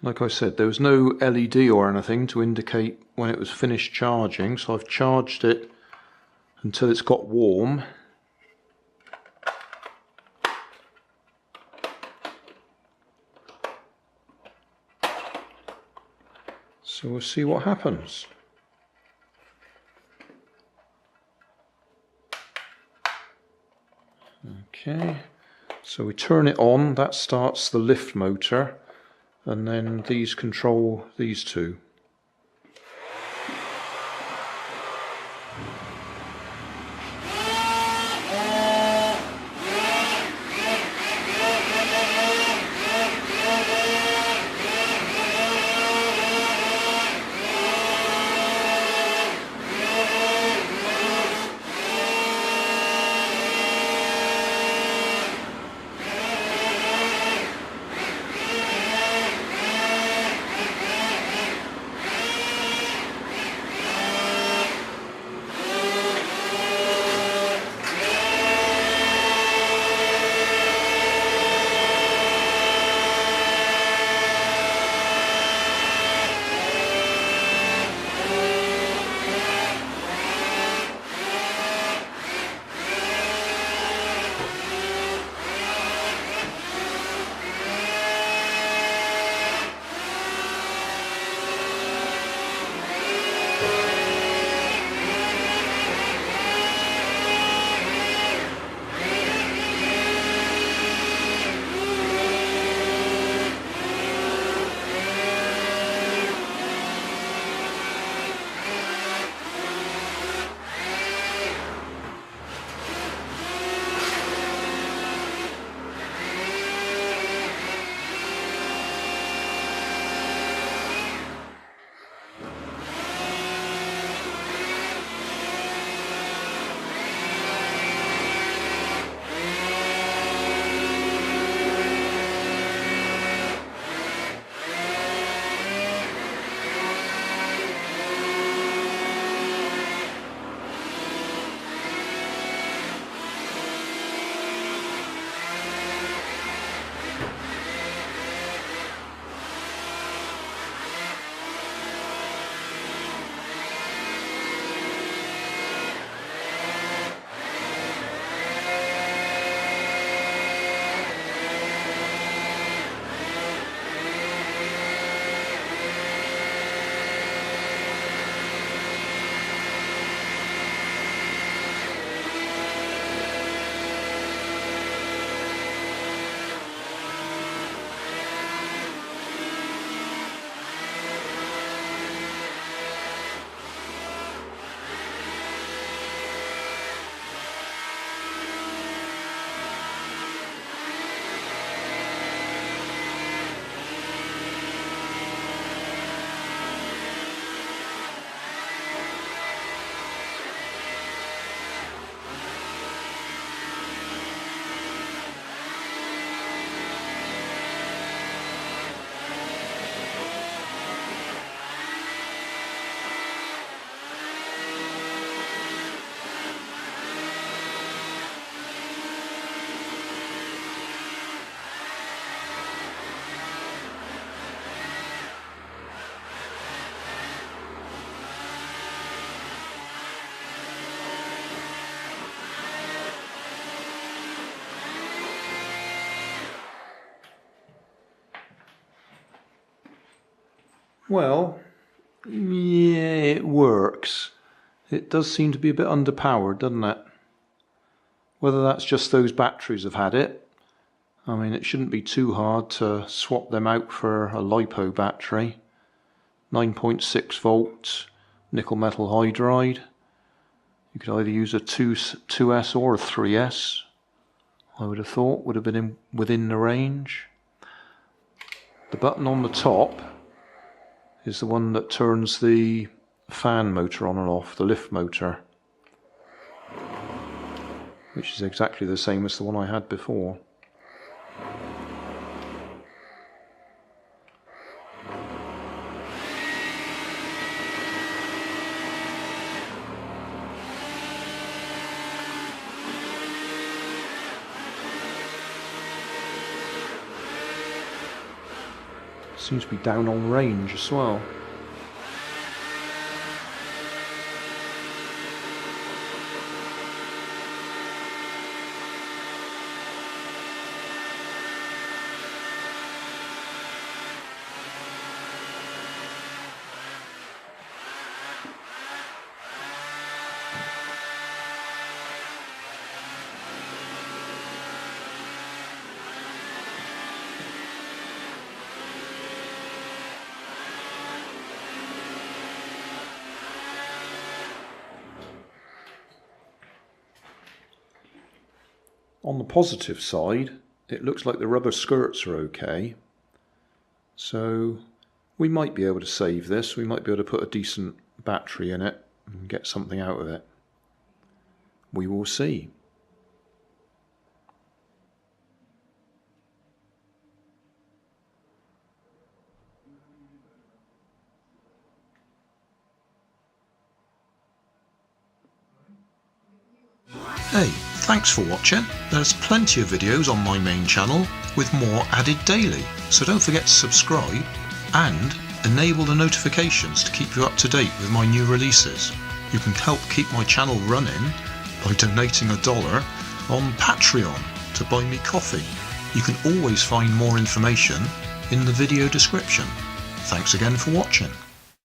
Like I said, there was no LED or anything to indicate when it was finished charging, so I've charged it until it's got warm. So we'll see what happens. Okay, so we turn it on, that starts the lift motor, and then these control these two. Well, yeah, it works. It does seem to be a bit underpowered, doesn't it? Whether that's just those batteries have had it. I mean, it shouldn't be too hard to swap them out for a LiPo battery. 9.6 volts, nickel metal hydride. You could either use a 2S or a 3S. I would have thought would have been within the range. The button on the top is the one that turns the fan motor on and off, the lift motor, which is exactly the same as the one I had before. Seems to be down on range as well. On the positive side, it looks like the rubber skirts are okay. So we might be able to save this. We might be able to put a decent battery in it and get something out of it. We will see. Hey, thanks for watching. There's plenty of videos on my main channel with more added daily, so don't forget to subscribe and enable the notifications to keep you up to date with my new releases. You can help keep my channel running by donating $1 on Patreon to buy me coffee. You can always find more information in the video description. Thanks again for watching.